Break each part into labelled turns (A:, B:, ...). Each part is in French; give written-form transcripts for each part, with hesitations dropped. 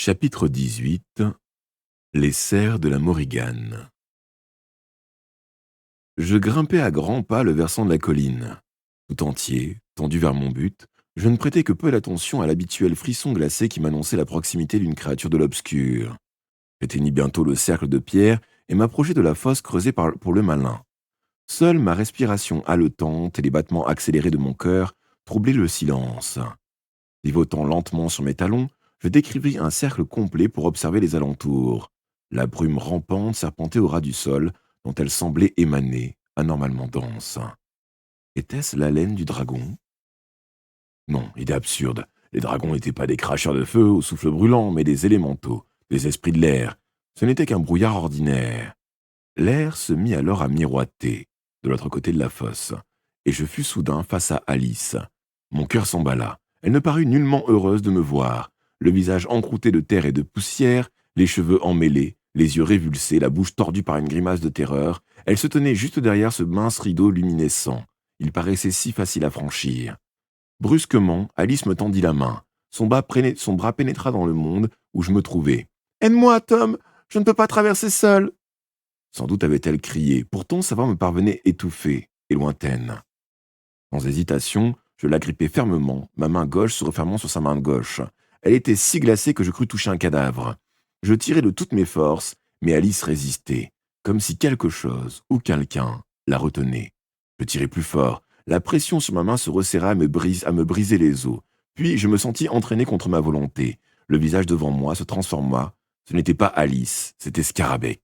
A: Chapitre 18. Les serres de la Morrigan. Je grimpais à grands pas le versant de la colline. Tout entier, tendu vers mon but, je ne prêtais que peu d'attention à l'habituel frisson glacé qui m'annonçait la proximité d'une créature de l'obscur. J'atteignis bientôt le cercle de pierre et m'approchai de la fosse creusée pour le malin. Seule ma respiration haletante et les battements accélérés de mon cœur troublaient le silence. Pivotant lentement sur mes talons, je décrivis un cercle complet pour observer les alentours. La brume rampante serpentait au ras du sol, dont elle semblait émaner, anormalement dense. Était-ce l'haleine du dragon? Non, idée absurde. Les dragons n'étaient pas des cracheurs de feu au souffle brûlant, mais des élémentaux, des esprits de l'air. Ce n'était qu'un brouillard ordinaire. L'air se mit alors à miroiter, de l'autre côté de la fosse, et je fus soudain face à Alice. Mon cœur s'emballa. Elle ne parut nullement heureuse de me voir, le visage encrouté de terre et de poussière, les cheveux emmêlés, les yeux révulsés, la bouche tordue par une grimace de terreur. Elle se tenait juste derrière ce mince rideau luminescent. Il paraissait si facile à franchir. Brusquement, Alice me tendit la main. Son bras pénétra dans le monde où je me trouvais. « Aide-moi, Tom, je ne peux pas traverser seul !» Sans doute avait-elle crié, pourtant sa voix me parvenait étouffée et lointaine. Sans hésitation, je l'agrippai fermement, ma main gauche se refermant sur sa main gauche. Elle était si glacée que je crus toucher un cadavre. Je tirai de toutes mes forces, mais Alice résistait, comme si quelque chose ou quelqu'un la retenait. Je tirai plus fort. La pression sur ma main se resserra à me briser les os. Puis je me sentis entraîné contre ma volonté. Le visage devant moi se transforma. Ce n'était pas Alice, c'était Scarabée.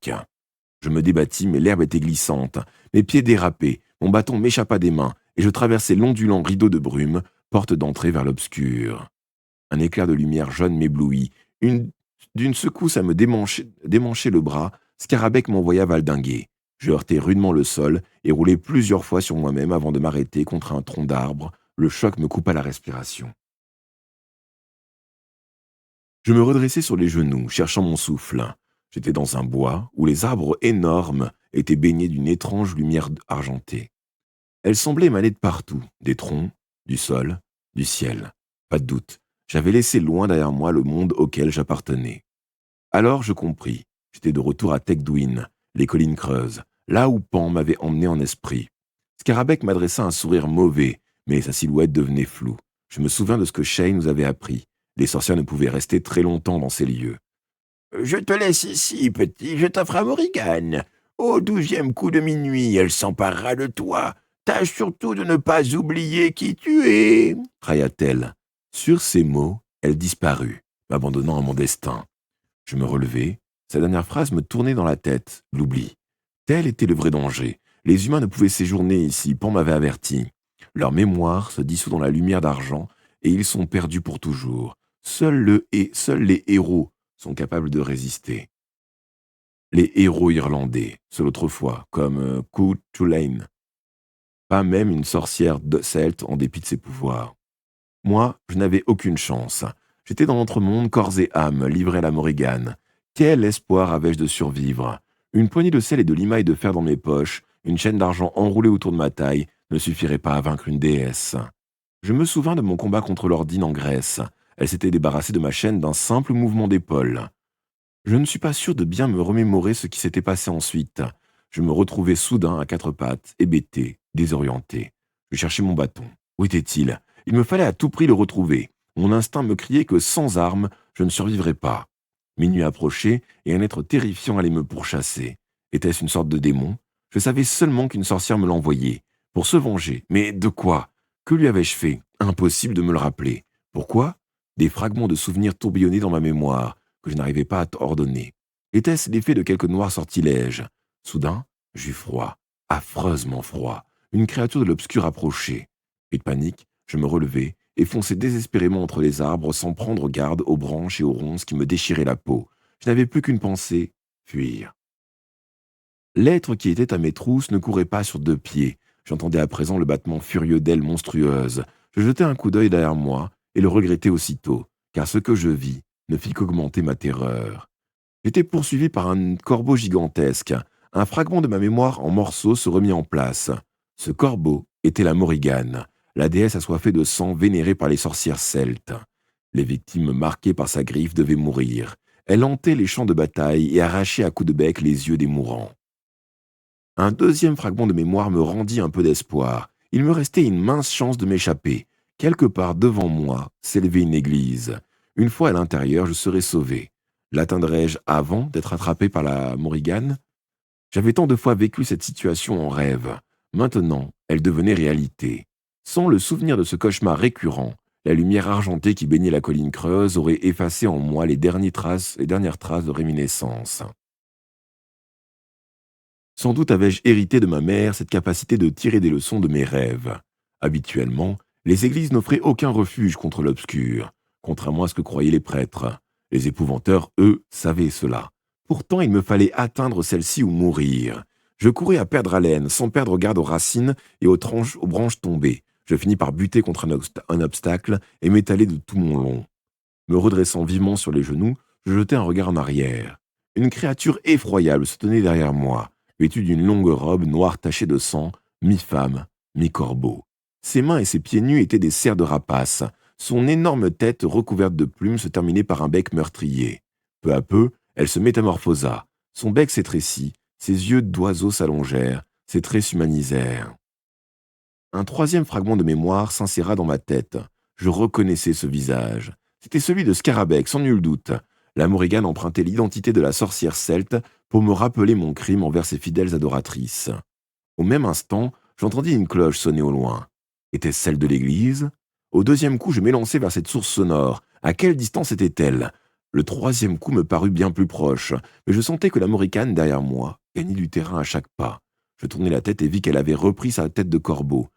A: Je me débattis, mais l'herbe était glissante. Mes pieds dérapaient, mon bâton m'échappa des mains, et je traversai l'ondulant rideau de brume, porte d'entrée vers l'obscur. Un éclair de lumière jaune m'éblouit. D'une secousse à me démancher le bras, Scarabée m'envoya valdinguer. Je heurtai rudement le sol et roulai plusieurs fois sur moi-même avant de m'arrêter contre un tronc d'arbre. Le choc me coupa la respiration. Je me redressai sur les genoux, cherchant mon souffle. J'étais dans un bois où les arbres énormes étaient baignés d'une étrange lumière argentée. Elle semblait émaner de partout, des troncs, du sol, du ciel. Pas de doute, j'avais laissé loin derrière moi le monde auquel j'appartenais. Alors je compris, j'étais de retour à Tecduin, les collines creuses, là où Pan m'avait emmené en esprit. Scarabée m'adressa un sourire mauvais, mais sa silhouette devenait floue. Je me souviens de ce que Shay nous avait appris. Les sorcières ne pouvaient rester très longtemps dans ces lieux. Je te laisse ici, petit, je t'offre à Morrigan. Au 12e coup de minuit, elle s'emparera de toi. Tâche surtout de ne pas oublier qui tu es, railla-t-elle. Sur ces mots, elle disparut, m'abandonnant à mon destin. Je me relevai. Sa dernière phrase me tournait dans la tête, l'oubli. Tel était le vrai danger. Les humains ne pouvaient séjourner ici, Pan m'avait averti. Leur mémoire se dissout dans la lumière d'argent, et ils sont perdus pour toujours. Seuls les héros sont capables de résister. Les héros irlandais, seul autrefois, comme Cuchulainn. Tulane. Pas même une sorcière de celte en dépit de ses pouvoirs. Moi, je n'avais aucune chance. J'étais dans l'entremonde corps et âme, livré à la Morrigan. Quel espoir avais-je de survivre? Une poignée de sel et de limailles de fer dans mes poches, une chaîne d'argent enroulée autour de ma taille, ne suffirait pas à vaincre une déesse. Je me souvins de mon combat contre l'Ordine en Grèce. Elle s'était débarrassée de ma chaîne d'un simple mouvement d'épaule. Je ne suis pas sûr de bien me remémorer ce qui s'était passé ensuite. Je me retrouvai soudain à quatre pattes, hébété, désorienté. Je cherchais mon bâton. Où était-il? Il me fallait à tout prix le retrouver. Mon instinct me criait que sans armes, je ne survivrais pas. Minuit approchait et un être terrifiant allait me pourchasser. Était-ce une sorte de démon? Je savais seulement qu'une sorcière me l'envoyait. Pour se venger. Mais de quoi? Que lui avais-je fait? Impossible de me le rappeler. Pourquoi? Des fragments de souvenirs tourbillonnaient dans ma mémoire, que je n'arrivais pas à ordonner. Était-ce l'effet de quelque noir sortilège? Soudain, j'eus froid, affreusement froid. Une créature de l'obscur approchait. Pris de panique, je me relevai et fonçai désespérément entre les arbres sans prendre garde aux branches et aux ronces qui me déchiraient la peau. Je n'avais plus qu'une pensée, fuir. L'être qui était à mes trousses ne courait pas sur deux pieds. J'entendais à présent le battement furieux d'ailes monstrueuses. Je jetai un coup d'œil derrière moi et le regrettai aussitôt, car ce que je vis ne fit qu'augmenter ma terreur. J'étais poursuivi par un corbeau gigantesque. Un fragment de ma mémoire en morceaux se remit en place. Ce corbeau était la Morrigan, la déesse assoiffée de sang vénérée par les sorcières celtes. Les victimes marquées par sa griffe devaient mourir. Elle hantait les champs de bataille et arrachait à coups de bec les yeux des mourants. Un deuxième fragment de mémoire me rendit un peu d'espoir. Il me restait une mince chance de m'échapper. Quelque part devant moi s'élevait une église. Une fois à l'intérieur, je serais sauvé. L'atteindrais-je avant d'être attrapé par la Morrigan? J'avais tant de fois vécu cette situation en rêve. Maintenant, elle devenait réalité. Sans le souvenir de ce cauchemar récurrent, la lumière argentée qui baignait la colline creuse aurait effacé en moi les dernières traces de réminiscence. Sans doute avais-je hérité de ma mère cette capacité de tirer des leçons de mes rêves. Habituellement, les églises n'offraient aucun refuge contre l'obscur, contrairement à ce que croyaient les prêtres. Les épouvanteurs, eux, savaient cela. Pourtant, il me fallait atteindre celle-ci ou mourir. Je courais à perdre haleine, sans perdre garde aux racines et aux branches tombées. Je finis par buter contre un obstacle et m'étaler de tout mon long. Me redressant vivement sur les genoux, je jetai un regard en arrière. Une créature effroyable se tenait derrière moi, vêtue d'une longue robe noire tachée de sang, mi-femme, mi-corbeau. Ses mains et ses pieds nus étaient des serres de rapace. Son énorme tête recouverte de plumes se terminait par un bec meurtrier. Peu à peu, elle se métamorphosa. Son bec s'étrécit, ses yeux d'oiseau s'allongèrent, ses traits s'humanisèrent. Un troisième fragment de mémoire s'inséra dans ma tête. Je reconnaissais ce visage. C'était celui de Scarabée, sans nul doute. La Morrigan empruntait l'identité de la sorcière celte pour me rappeler mon crime envers ses fidèles adoratrices. Au même instant, j'entendis une cloche sonner au loin. Était-ce celle de l'église? Au deuxième coup, je m'élançai vers cette source sonore. À quelle distance était-elle? Le troisième coup me parut bien plus proche, mais je sentais que la Morrigan derrière moi gagnait du terrain à chaque pas. Je tournai la tête et vis qu'elle avait repris sa tête de corbeau.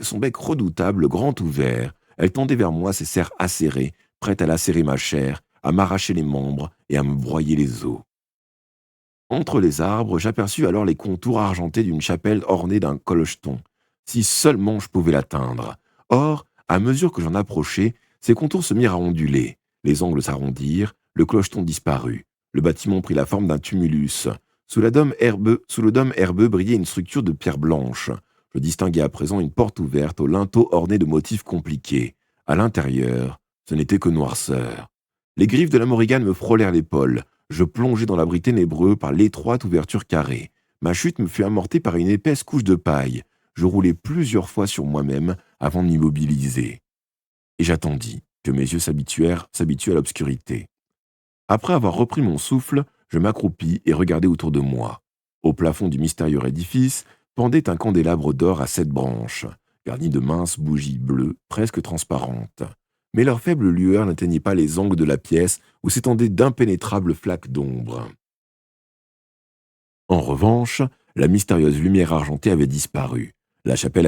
A: Son bec redoutable, grand ouvert. Elle tendait vers moi ses serres acérées, prête à lacérer ma chair, à m'arracher les membres et à me broyer les os. Entre les arbres, j'aperçus alors les contours argentés d'une chapelle ornée d'un clocheton. Si seulement je pouvais l'atteindre. Or, à mesure que j'en approchais, ces contours se mirent à onduler. Les angles s'arrondirent, le clocheton disparut. Le bâtiment prit la forme d'un tumulus. Sous le dôme herbeux brillait une structure de pierre blanche. Je distinguais à présent une porte ouverte au linteau orné de motifs compliqués. À l'intérieur, ce n'était que noirceur. Les griffes de la Morrigan me frôlèrent l'épaule. Je plongeai dans l'abri ténébreux par l'étroite ouverture carrée. Ma chute me fut amortée par une épaisse couche de paille. Je roulai plusieurs fois sur moi-même avant de m'immobiliser. Et j'attendis que mes yeux s'habituent à l'obscurité. Après avoir repris mon souffle, je m'accroupis et regardai autour de moi. Au plafond du mystérieux édifice pendait un candélabre d'or à 7 branches, garni de minces bougies bleues presque transparentes. Mais leur faible lueur n'atteignait pas les angles de la pièce où s'étendaient d'impénétrables flaques d'ombre. En revanche, la mystérieuse lumière argentée avait disparu. La chapelle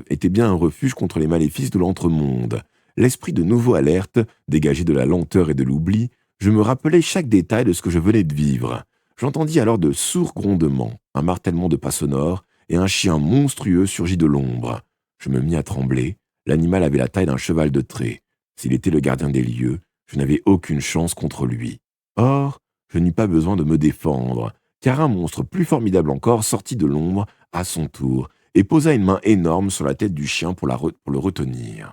A: était bien un refuge contre les maléfices de l'entremonde. L'esprit de nouveau alerte, dégagé de la lenteur et de l'oubli, je me rappelais chaque détail de ce que je venais de vivre. J'entendis alors de sourds grondements, un martèlement de pas sonores, et un chien monstrueux surgit de l'ombre. Je me mis à trembler. L'animal avait la taille d'un cheval de trait. S'il était le gardien des lieux, je n'avais aucune chance contre lui. Or, je n'eus pas besoin de me défendre, car un monstre plus formidable encore sortit de l'ombre à son tour et posa une main énorme sur la tête du chien pour le retenir.